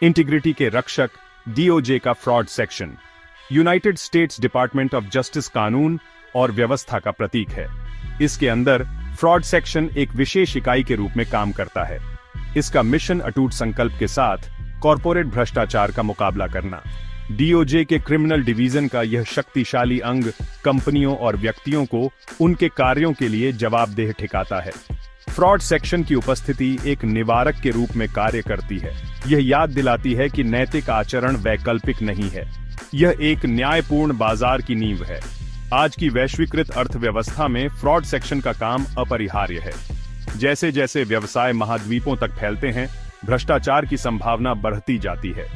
Integrity के रक्षक DOJ का fraud section United states department of justice कानून और व्यवस्था का प्रतीक है। इसके अंदर फ्रॉड सेक्शन एक विशेष इकाई के रूप में काम करता है। इसका मिशन अटूट संकल्प के साथ कॉरपोरेट भ्रष्टाचार का मुकाबला करना। डीओजे के क्रिमिनल डिवीजन का यह शक्तिशाली अंग कंपनियों और व्यक्तियों को उनके कार्यों के लिए जवाबदेह ठिकाता है। फ्रॉड सेक्शन की उपस्थिति एक निवारक के रूप में कार्य करती है। यह याद दिलाती है कि नैतिक आचरण वैकल्पिक नहीं है, यह एक न्यायपूर्ण बाजार की नींव है। आज की वैश्वीकृत अर्थव्यवस्था में फ्रॉड सेक्शन का काम अपरिहार्य है। जैसे जैसे व्यवसाय महाद्वीपों तक फैलते हैं, भ्रष्टाचार की संभावना बढ़ती जाती है।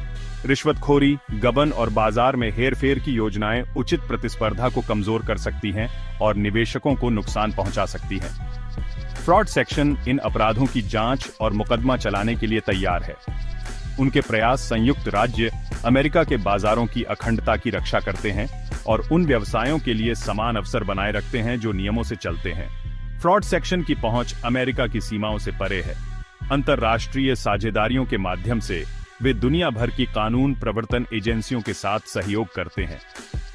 रिश्वतखोरी, गबन और बाजार में हेरफेर की योजनाएं उचित प्रतिस्पर्धा को कमजोर कर सकती हैं और निवेशकों को नुकसान पहुंचा सकती हैं। फ्रॉड सेक्शन इन अपराधों की जांच और मुकदमा चलाने के लिए तैयार है। उनके प्रयास संयुक्त राज्य अमेरिका के बाजारों की अखंडता की रक्षा करते हैं और उन व्यवसायों के लिए समान अवसर बनाए रखते हैं जो नियमों से चलते हैं। फ्रॉड सेक्शन की पहुंच अमेरिका की सीमाओं से परे है। अंतर्राष्ट्रीय साझेदारियों के माध्यम से वे दुनिया भर की कानून प्रवर्तन एजेंसियों के साथ सहयोग करते हैं।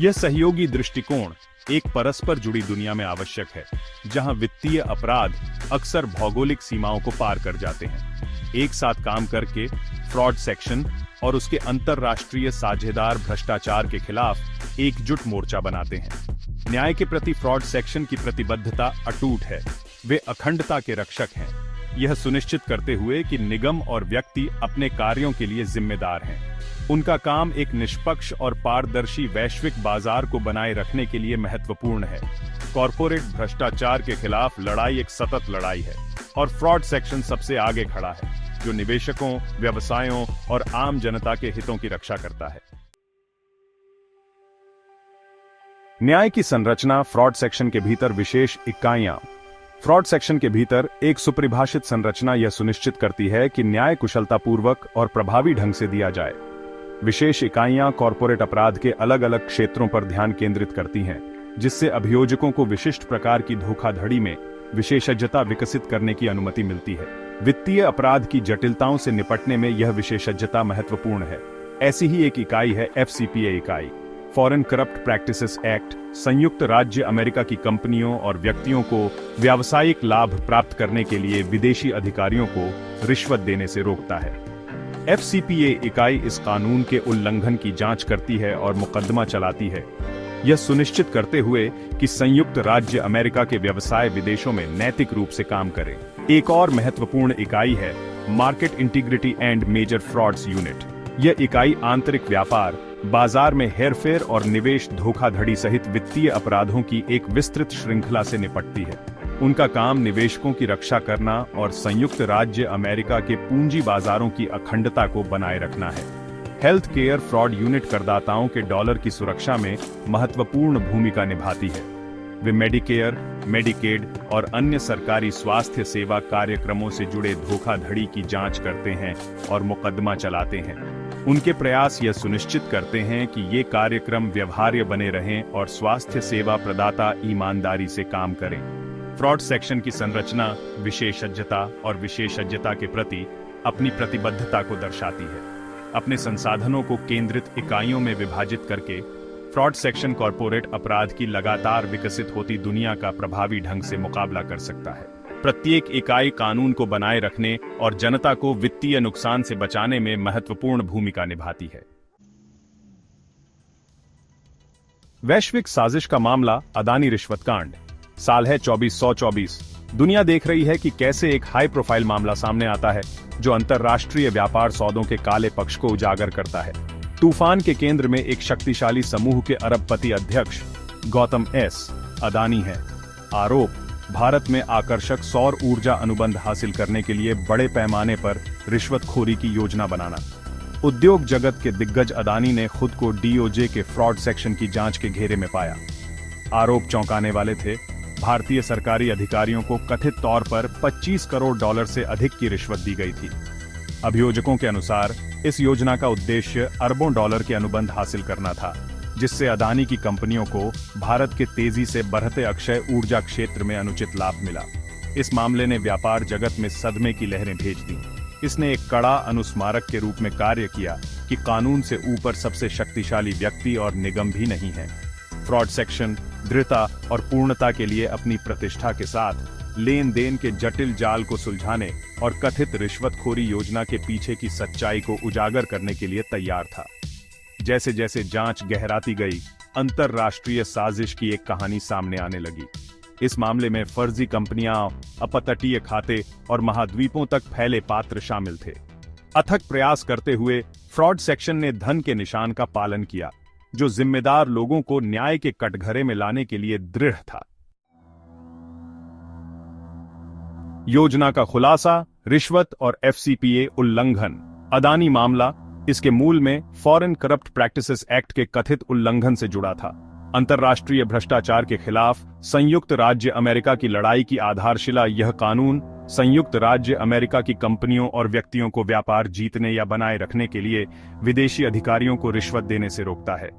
यह सहयोगी दृष्टिकोण एक परस्पर जुड़ी दुनिया में आवश्यक है, जहां वित्तीय अपराध अक्सर भौगोलिक सीमाओं को पार कर जाते हैं। एक साथ काम करके फ्रॉड सेक्शन और उसके अंतर्राष्ट्रीय साझेदार भ्रष्टाचार के खिलाफ एकजुट मोर्चा बनाते हैं। न्याय के प्रति फ्रॉड सेक्शन की प्रतिबद्धता अटूट है। वे अखंडता के रक्षक हैं, यह सुनिश्चित करते हुए कि निगम और व्यक्ति अपने कार्यों के लिए जिम्मेदार हैं। उनका काम एक निष्पक्ष और पारदर्शी वैश्विक बाजार को बनाए रखने के लिए महत्वपूर्ण है। कॉरपोरेट भ्रष्टाचार के खिलाफ लड़ाई एक सतत लड़ाई है और फ्रॉड सेक्शन सबसे आगे खड़ा है, जो निवेशकों, व्यवसायों और आम जनता के हितों की रक्षा करता है। न्याय की संरचना फ्रॉड सेक्शन के भीतर विशेष इकाइयां। फ्रॉड सेक्शन के भीतर एक सुपरिभाषित संरचना यह सुनिश्चित करती है कि न्याय कुशलतापूर्वक और प्रभावी ढंग से दिया जाए। विशेष इकाइयां कॉरपोरेट अपराध के अलग अलग क्षेत्रों पर ध्यान केंद्रित करती हैं, जिससे अभियोजकों को विशिष्ट प्रकार की धोखाधड़ी में विशेषज्ञता विकसित करने की अनुमति मिलती है। वित्तीय अपराध की जटिलताओं से निपटने में यह विशेषज्ञता महत्वपूर्ण है। ऐसी ही एक इकाई है FCPA इकाई, फॉरेन करप्ट प्रैक्टिसेस एक्ट। संयुक्त राज्य अमेरिका की कंपनियों और व्यक्तियों को व्यावसायिक लाभ प्राप्त करने के लिए विदेशी अधिकारियों को रिश्वत देने से रोकता है। FCPA इकाई इस कानून के उल्लंघन की जांच करती है और मुकदमा चलाती है, यह सुनिश्चित करते हुए कि संयुक्त राज्य अमेरिका के व्यवसाय विदेशों में नैतिक रूप से काम करें। एक और महत्वपूर्ण इकाई है market integrity and major frauds unit. यह इकाई आंतरिक व्यापार, बाजार में हेरफेर और निवेश धोखाधड़ी सहित वित्तीय अपराधों की एक विस्तृत श्रृंखला से निपटती है। उनका काम निवेशकों की रक्षा करना और संयुक्त राज्य अमेरिका के पूंजी बाजारों की अखंडता को बनाए रखना है। हेल्थ केयर फ्रॉड यूनिट करदाताओं के डॉलर की सुरक्षा में महत्वपूर्ण भूमिका निभाती है। वे मेडिकेयर, मेडिकेड और अन्य सरकारी स्वास्थ्य सेवा कार्यक्रमों से जुड़े धोखाधड़ी की जांच करते हैं और मुकदमा चलाते हैं। उनके प्रयास यह सुनिश्चित करते हैं कि ये कार्यक्रम व्यवहार्य बने रहें और स्वास्थ्य सेवा प्रदाता ईमानदारी से काम करें। फ्रॉड सेक्शन की संरचना विशेषज्ञता और विशेषज्ञता के प्रति अपनी प्रतिबद्धता को दर्शाती है। अपने संसाधनों को केंद्रित इकाइयों में विभाजित करके फ्रॉड सेक्शन कॉरपोरेट अपराध की लगातार विकसित होती दुनिया का प्रभावी ढंग से मुकाबला कर सकता है। प्रत्येक इकाई कानून को बनाए रखने और जनता को वित्तीय नुकसान से बचाने में महत्वपूर्ण भूमिका निभाती है। वैश्विक साजिश का मामला अदानी रिश्वत कांड। साल है 2424। दुनिया देख रही है कि कैसे एक हाई प्रोफाइल मामला सामने आता है जो अंतर्राष्ट्रीय व्यापार सौदों के काले पक्ष को उजागर करता है। तूफान के केंद्र में एक शक्तिशाली समूह के अरबपति अध्यक्ष गौतम एस अदानी है। आरोप, भारत में आकर्षक सौर ऊर्जा अनुबंध हासिल करने के लिए बड़े पैमाने पर रिश्वतखोरी की योजना बनाना। उद्योग जगत के दिग्गज अदानी ने खुद को डीओजे के फ्रॉड सेक्शन की जांच के घेरे में पाया। आरोप चौंकाने वाले थे। भारतीय सरकारी अधिकारियों को कथित तौर पर 25 करोड़ डॉलर से अधिक की रिश्वत दी गई थी। अभियोजकों के अनुसार इस योजना का उद्देश्य अरबों डॉलर के अनुबंध हासिल करना था, जिससे अदानी की कंपनियों को भारत के तेजी से बढ़ते अक्षय ऊर्जा क्षेत्र में अनुचित लाभ मिला। इस मामले ने व्यापार जगत में सदमे की लहरें भेज दी। इसने एक कड़ा अनुस्मारक के रूप में कार्य किया कि कानून से ऊपर सबसे शक्तिशाली व्यक्ति और निगम भी नहीं है। फ्रॉड सेक्शन दृढ़ता और पूर्णता के लिए अपनी प्रतिष्ठा के साथ लेन देन के जटिल जाल को सुलझाने और कथित रिश्वतखोरी योजना के पीछे की सच्चाई को उजागर करने के लिए तैयार था। जैसे जैसे जांच गहराती गई, अंतरराष्ट्रीय साजिश की एक कहानी सामने आने लगी। इस मामले में फर्जी कंपनियां, अपतटीय खाते और महाद्वीपों तक फैले पात्र शामिल थे। अथक प्रयास करते हुए फ्रॉड सेक्शन ने धन के निशान का पालन किया, जो जिम्मेदार लोगों को न्याय के कटघरे में लाने के लिए दृढ़ था। योजना का खुलासा, रिश्वत और FCPA उल्लंघन। अदानी मामला इसके मूल में फॉरेन करप्ट प्रैक्टिसेस एक्ट के कथित उल्लंघन से जुड़ा था। अंतर्राष्ट्रीय भ्रष्टाचार के खिलाफ संयुक्त राज्य अमेरिका की लड़ाई की आधारशिला यह कानून संयुक्त राज्य अमेरिका की कंपनियों और व्यक्तियों को व्यापार जीतने या बनाए रखने के लिए विदेशी अधिकारियों को रिश्वत देने से रोकता है।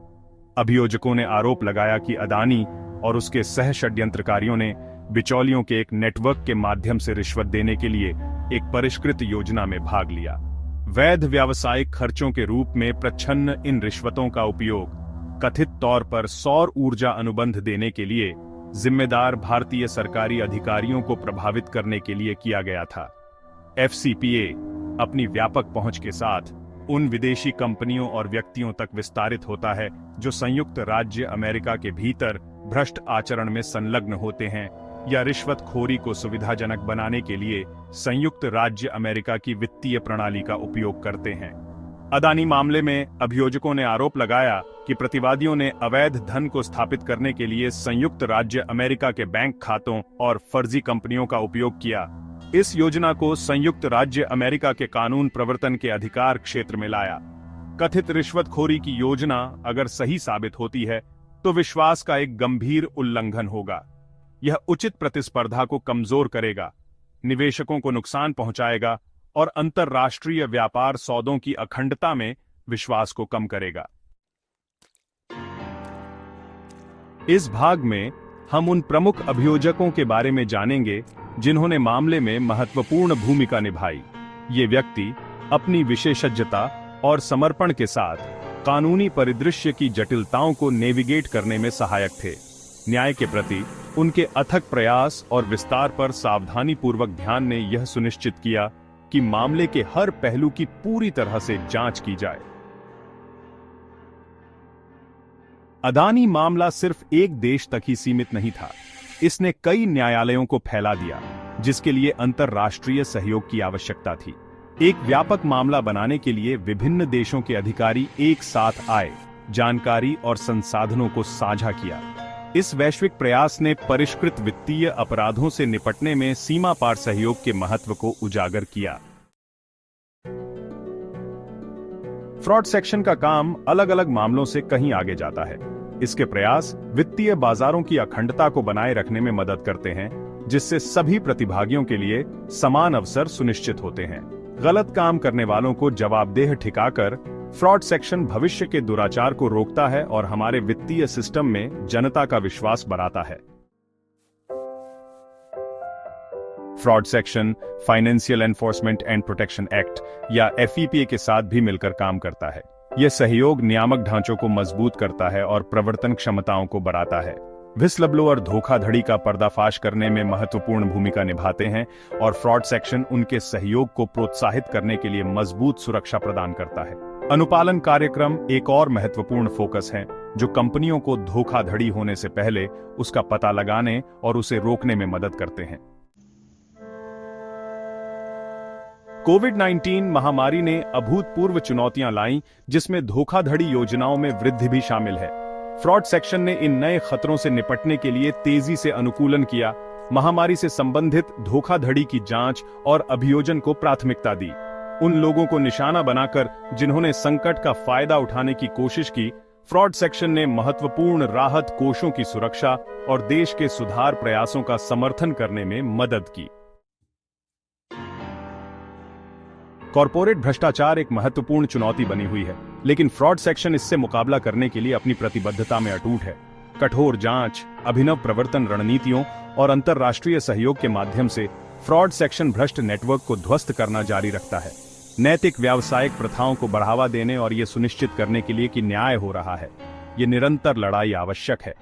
अभियोजकों ने आरोप लगाया कि अदानी और उसके सह षड्यंत्रकारियों ने बिचौलियों के एक नेटवर्क के माध्यम से रिश्वत देने के लिए एक परिष्कृत योजना में भाग लिया। वैध व्यावसायिक खर्चों के रूप में प्रच्छन्न इन रिश्वतों का उपयोग कथित तौर पर सौर ऊर्जा अनुबंध देने के लिए जिम्मेदार भारतीय सरकारी अधिकारियों को प्रभावित करने के लिए किया गया था। FCPA अपनी व्यापक पहुंच के साथ उन विदेशी कंपनियों और व्यक्तियों तक विस्तारित होता है जो संयुक्त राज्य अमेरिका के भीतर भ्रष्ट आचरण में संलग्न होते हैं या रिश्वतखोरी को सुविधाजनक बनाने के लिए संयुक्त राज्य अमेरिका की वित्तीय प्रणाली का उपयोग करते हैं। अदानी मामले में अभियोजकों ने आरोप लगाया कि प्रतिवादियों ने अवैध धन को स्थापित करने के लिए संयुक्त राज्य अमेरिका के बैंक खातों और फर्जी कंपनियों का उपयोग किया। इस योजना को संयुक्त राज्य अमेरिका के कानून प्रवर्तन के अधिकार क्षेत्र में लाया। कथित रिश्वतखोरी की योजना अगर सही साबित होती है तो विश्वास का एक गंभीर उल्लंघन होगा। यह उचित प्रतिस्पर्धा को कमजोर करेगा, निवेशकों को नुकसान पहुंचाएगा और अंतरराष्ट्रीय व्यापार सौदों की अखंडता में विश्वास को कम करेगा। इस भाग में हम उन प्रमुख अभियोजकों के बारे में जानेंगे जिन्होंने मामले में महत्वपूर्ण भूमिका निभाई। ये व्यक्ति अपनी विशेषज्ञता और समर्पण के साथ कानूनी परिदृश्य की जटिलताओं को नेविगेट करने में सहायक थे। न्याय के प्रति उनके अथक प्रयास और विस्तार पर सावधानीपूर्वक ध्यान ने यह सुनिश्चित किया कि मामले के हर पहलू की पूरी तरह से जांच की जाए। अदानी मामला सिर्फ एक देश तक ही सीमित नहीं था, इसने कई न्यायालयों को फैला दिया, जिसके लिए अंतरराष्ट्रीय सहयोग की आवश्यकता थी। एक व्यापक मामला बनाने के लिए विभिन्न देशों के अधिकारी एक साथ आए, जानकारी और संसाधनों को साझा किया। इस वैश्विक प्रयास ने परिष्कृत वित्तीय अपराधों से निपटने में सीमा पार सहयोग के महत्व को उजागर किया। फ्रॉड सेक्शन का काम अलग अलग मामलों से कहीं आगे जाता है। इसके प्रयास वित्तीय बाजारों की अखंडता को बनाए रखने में मदद करते हैं, जिससे सभी प्रतिभागियों के लिए समान अवसर सुनिश्चित होते हैं। गलत काम करने वालों को जवाबदेह ठिकाकर फ्रॉड सेक्शन भविष्य के दुराचार को रोकता है और हमारे वित्तीय सिस्टम में जनता का विश्वास बढ़ाता है। Fraud section financial enforcement and protection act या FEPA के साथ भी मिलकर काम करता है। यह सहयोग नियामक ढांचों को मजबूत करता है और प्रवर्तन क्षमताओं को बढ़ाता है। व्हिसलब्लोअर धोखाधड़ी का पर्दाफाश करने में महत्वपूर्ण भूमिका निभाते हैं और फ्रॉड सेक्शन उनके सहयोग को प्रोत्साहित करने के लिए मजबूत सुरक्षा प्रदान करता है। अनुपालन कार्यक्रम एक और महत्वपूर्ण फोकस है, जो कंपनियों को धोखाधड़ी होने से पहले उसका पता लगाने और उसे रोकने में मदद करते हैं। कोविड-19 महामारी ने अभूतपूर्व चुनौतियां लाईं, जिसमें धोखाधड़ी योजनाओं में वृद्धि भी शामिल है। फ्रॉड सेक्शन ने इन नए खतरों से निपटने के लिए तेजी से अनुकूलन किया, महामारी से संबंधित धोखाधड़ी की जांच और अभियोजन को प्राथमिकता दी। उन लोगों को निशाना बनाकर जिन्होंने संकट का फायदा उठाने की कोशिश की, फ्रॉड सेक्शन ने महत्वपूर्ण राहत कोषों की सुरक्षा और देश के सुधार प्रयासों का समर्थन करने में मदद की। कॉर्पोरेट भ्रष्टाचार एक महत्वपूर्ण चुनौती बनी हुई है, लेकिन फ्रॉड सेक्शन इससे मुकाबला करने के लिए अपनी प्रतिबद्धता में अटूट है। कठोर जांच, अभिनव प्रवर्तन रणनीतियों और अंतर्राष्ट्रीय सहयोग के माध्यम से फ्रॉड सेक्शन भ्रष्ट नेटवर्क को ध्वस्त करना जारी रखता है, नैतिक व्यावसायिक प्रथाओं को बढ़ावा देने और ये सुनिश्चित करने के लिए कि न्याय हो रहा है। ये निरंतर लड़ाई आवश्यक है।